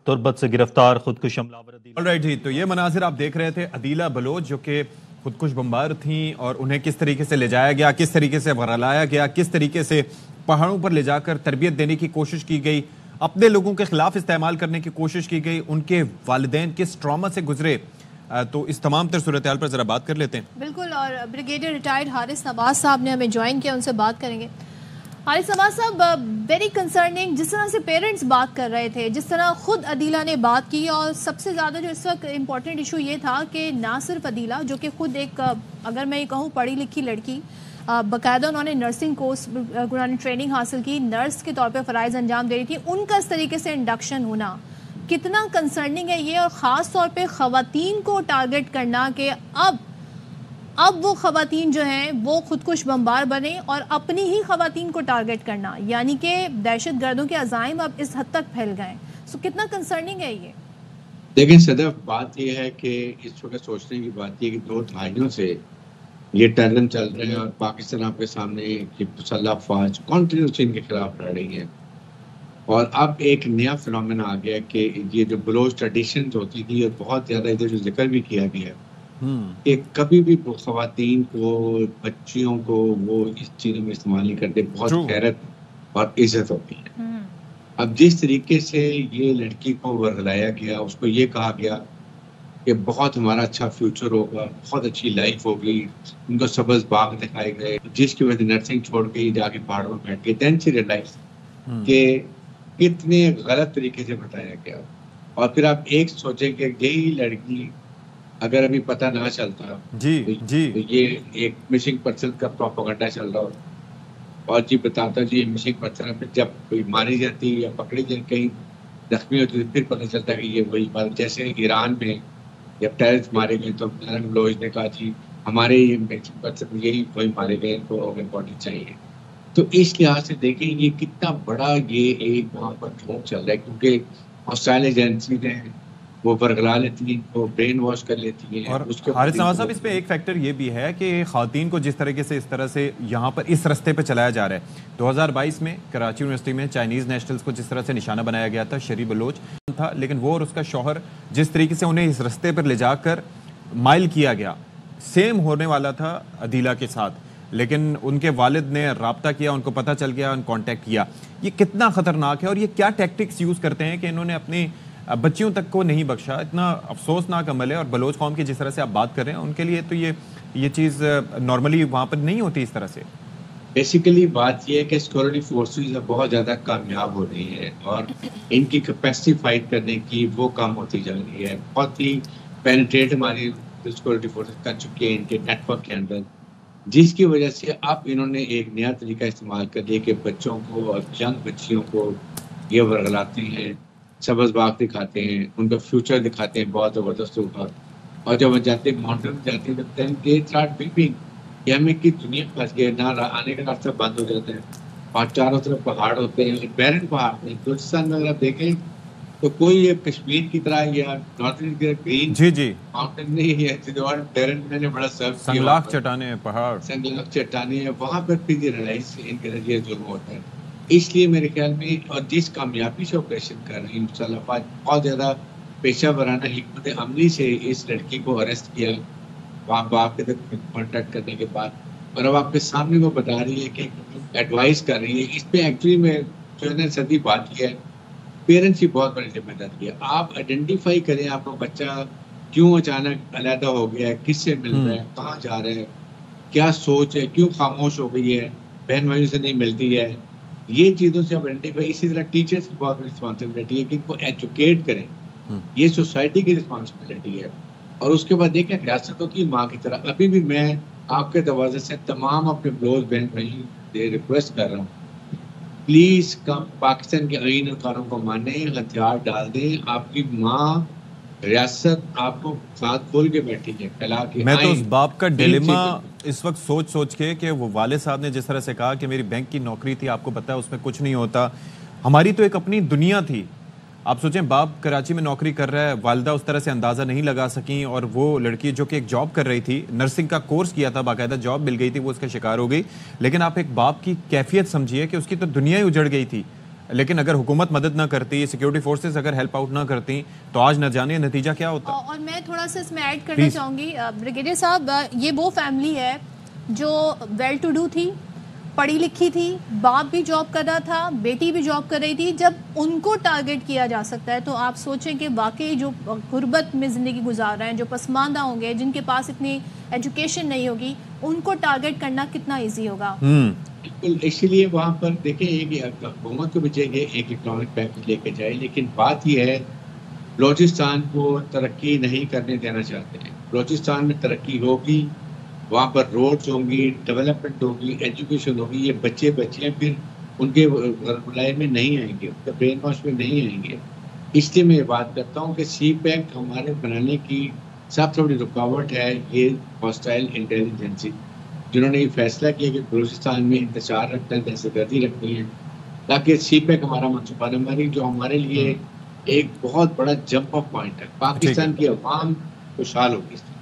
तुर्बत से गिरफ्तार खुदकुश हमलावर ऑलराइट जी, तो ये मनाजिर आप देख रहे थे अदीला बलोच जो कि खुदकुश बम्बार थी और उन्हें किस तरीके से ले जाया गया, किस तरीके से भरलाया गया, किस तरीके से पहाड़ों पर ले जाकर तरबियत देने की कोशिश की गई, अपने लोगों के खिलाफ इस्तेमाल करने की कोशिश की गई, उनके वालिदैन किस ट्रॉमा से गुजरे। तो इस तमाम तर सूरत हाल पर जरा बात कर लेते हैं। बिल्कुल, और ब्रिगेडियर रिटायर्ड हारिस नवाज साहब ने हमें ज्वाइन किया, उनसे बात करेंगे। हारिस नवाज साहब, वेरी कंसर्निंग जिस तरह से पेरेंट्स बात कर रहे थे, जिस तरह खुद अदीला ने बात की, और सबसे ज़्यादा जो इस वक्त इम्पॉर्टेंट इशू ये था कि ना सिर्फ अदीला जो कि खुद एक, अगर मैं ये कहूँ, पढ़ी लिखी लड़की, बाकायदा उन्होंने नर्सिंग कोर्स, उन्होंने ट्रेनिंग हासिल की, नर्स के तौर पे फ़राइज़ अंजाम दे रही थी, उनका इस तरीके से इंडक्शन होना कितना कंसर्निंग है ये, और ख़ास तौर पे ख़वातीन को टारगेट करना कि अब वो ख़वातीन जो हैं वो खुदकुश बम्बार बने और अपनी ही ख़वातीन को टारगेट करना, यानी कि दहशत गर्दों के अज़ाइम अब इस हद तक फैल गए। सो कितना कंसर्निंग है ये। लेकिन सदफ बात यह है कि इस वक्त सोचने की बात यह कि 2 दहाइयों से ये टर्न चल रहे हैं और पाकिस्तान आपके सामने की मुसल्लह फौज कॉन्टिन्यूसली इनके खिलाफ लड़ रही है। और अब एक नया फिनोमेना आ गया कि ये जो बलोच ट्रेडिशन होती थी, और बहुत ज़्यादा इधर जो जिक्र भी किया गया है कि कभी भी ख़वातीन को, बच्चियों को वो इस चीज़ों में इस्तेमाल नहीं करते, बहुत गैरत और इज्जत होती है। अब जिस तरीके से ये लड़की को वर्गलाया गया, उसको ये कहा गया कि बहुत हमारा अच्छा फ्यूचर होगा, बहुत अच्छी लाइफ होगी, उनको सब्ज़ बाग दिखाए गए, जिसकी वजह से नर्सिंग छोड़ के जाके पहाड़ों में बैठ गए। देन शी रियलाइज कि कितने गलत तरीके से बताया गया। और फिर आप एक सोचें कि यही लड़की अगर अभी पता ना चलता जी जी तो ये एक मिसिंग पर्सन का प्रोपेगेंडा चल रहा होता, और जी बताता जी ये मिसिंग पर्सन है। फिर जब कोई मारी जाती या पकड़ी जाती, कहीं जख्मी होती, तो फिर पता चलता कि ये वही बात। जैसे ईरान में जब टेररिस्ट मारे गए तो बलोच ने कहा जी हमारे ये मिसिंग पर्सन यही वही मारे गए, इनको बॉडी चाहिए। तो इस लिहाज से देखें ये कितना बड़ा ये एक वहाँ पर झोंक चल रहा है, क्योंकि हॉस्टाइल एजेंसी ने वो बरगला लेती है, वो ब्रेन वॉश कर लेती है। और हारिस नवाज साहब, इस पे एक फैक्टर ये भी है कि ख़वातीन को जिस तरीके से इस तरह से यहाँ पर इस रस्ते पे चलाया जा रहा है। 2022 में कराची यूनिवर्सिटी में चाइनीज़ नेशनल्स को जिस तरह से निशाना बनाया गया था, शरी बलोच था, लेकिन वो और उसका शौहर जिस तरीके से उन्हें इस रस्ते पर ले जाकर माइल किया गया, सेम होने वाला था अदीला के साथ, लेकिन उनके वालिद ने रब्ता किया, उनको पता चल गया, कॉन्टैक्ट किया। ये कितना ख़तरनाक है और ये क्या टैक्टिक्स यूज़ करते हैं कि इन्होंने अपनी बच्चियों तक को नहीं बख्शा। इतना अफसोसनाक अमल है। और बलोच कौम की जिस तरह से आप बात कर रहे हैं, उनके लिए तो ये चीज़ नॉर्मली वहाँ पर नहीं होती इस तरह से। बेसिकली बात यह है कि सिक्योरिटी फोर्सेस बहुत ज़्यादा कामयाब हो रही है और इनकी कैपेसिटी फाइट करने की वो कम होती जा रही है। बहुत ही पेनिट्रेट हमारी सिक्योरिटी फोर्सेस कर चुकी है इनके नेटवर्क के अंदर, जिसकी वजह से अब इन्होंने एक नया तरीका इस्तेमाल कर दिया कि बच्चों को और यंग बच्चियों को ये वर्गलाते हैं, सब्ज़ बाग दिखाते हैं, उनका फ्यूचर दिखाते हैं बहुत ज़बरदस्त होगा। और जब वो जाते हैं माउंटेन में जाते हैं, देन दे स्टार्ट बिल्डिंग कि हमें की दुनिया फंस गई, ना आने का रास्ता बंद हो जाता है और चारों तरफ पहाड़ होते हैं, बैरन पहाड़ नहीं। बलूचिस्तान में अगर आप देखें तो कोई ये कश्मीर की तरह या नॉर्थन की ग्रीन जी माउंटेन नहीं है, बैरन मैंने बड़ा सर्व किया, संगलाख चट्टाने पहाड़, संगलाख चट्टाने है, वहाँ पर फिर ये रियलाइज इनके नजरिए जो होता है। इसलिए मेरे ख्याल में, और जिस कामयाबी से ऑपरेशन कर रही है बहुत ज़्यादा पेशा वराना हिकमत अमली से इस लड़की को अरेस्ट किया वहाँ बाप के तक कॉन्टैक्ट करने के बाद, और अब आपके सामने वो बता रही है कि एडवाइस कर रही है। इस पर एक्चुअली में जो है सदी बात की है, पेरेंट्स की बहुत बड़ी जिम्मेदारी है। आप आइडेंटिफाई करें आपका बच्चा क्यों अचानक अलहदा हो गया है, किससे मिल रहा है, कहाँ जा रहे हैं, क्या सोच है, क्यों खामोश हो गई है, बहन भाइयों से नहीं मिलती है, ये चीज़ों से आप आइडेंटिफाई। इसी तरह टीचर्स की बहुत रिस्पॉन्सिबिलिटी है कि इनको एजुकेट करें, ये सोसाइटी की रिस्पॉन्सिबिलिटी है। और उसके बाद देखें रियासतों की माँ की तरह अभी भी मैं आपके दरवाजे से तमाम अपने बलोच बहन भाई रिक्वेस्ट कर रहा हूँ, प्लीज पाकिस्तान के आईन और कानून को माने, हथियार डाल दें। आपकी माँ रियासत आपको साथ खोल के बैठी है, फैला के। मैं तो उस बाप का डिलेमा इस वक्त सोच के कि वो वाले साहब ने जिस तरह से कहा कि मेरी बैंक की नौकरी थी, आपको पता है उसमें कुछ नहीं होता, हमारी तो एक अपनी दुनिया थी। आप सोचें, बाप कराची में नौकरी कर रहा है, वालदा उस तरह से अंदाज़ा नहीं लगा सकी, और वो लड़की जो कि एक जॉब कर रही थी, नर्सिंग का कोर्स किया था, बाकायदा जॉब मिल गई थी, वो उसका शिकार हो गई। लेकिन आप एक बाप की कैफियत समझिए कि उसकी तो दुनिया ही उजड़ गई थी। लेकिन अगर हुकूमत मदद ना करती, सिक्योरिटी फोर्सेस अगर हेल्प आउट ना करती, तो आज न जाने नतीजा क्या होता। और मैं थोड़ा सा इसमें ऐड करना चाहूँगी ब्रिगेडियर साहब, ये वो फैमिली है जो वेल टू डू थी, पढ़ी लिखी थी, बाप भी जॉब कर रहा था, बेटी भी जॉब कर रही थी। जब उनको टारगेट किया जा सकता है तो आप सोचें कि वाकई जो गुर्बत में ज़िंदगी गुजार रहे हैं, जो पसमानदा होंगे, जिनके पास इतनी एजुकेशन नहीं होगी, उनको टारगेट करना कितना ईजी होगा। बिल्कुल, इसीलिए वहाँ पर देखें एक हुकूमत को भी चाहिए एक इकोनॉमिक पैकेज लेके जाए, लेकिन बात यह है बलूचिस्तान को तरक्की नहीं करने देना चाहते हैं। बलूचिस्तान में तरक्की होगी, वहाँ पर रोड्स होंगी, डेवलपमेंट होगी, एजुकेशन होगी, ये बच्चे बच्चियाँ फिर उनके बुलाए में नहीं आएंगे, उनके ब्रेन वॉश में नहीं आएंगे। इसलिए मैं ये बात करता हूँ कि सी पैक हमारे बनाने की सबसे बड़ी रुकावट है ये हॉस्टाइल इंटेलिजेंसी, जिन्होंने ये फैसला किया कि बलूचिस्तान में इंतजार रखना है, दहशतगर्दी रखनी है, ताकि सी पैक हमारा मनसूबानमारी जो हमारे लिए एक बहुत बड़ा जंप ऑफ पॉइंट है। पाकिस्तान की अवाम खुशहाल होगी।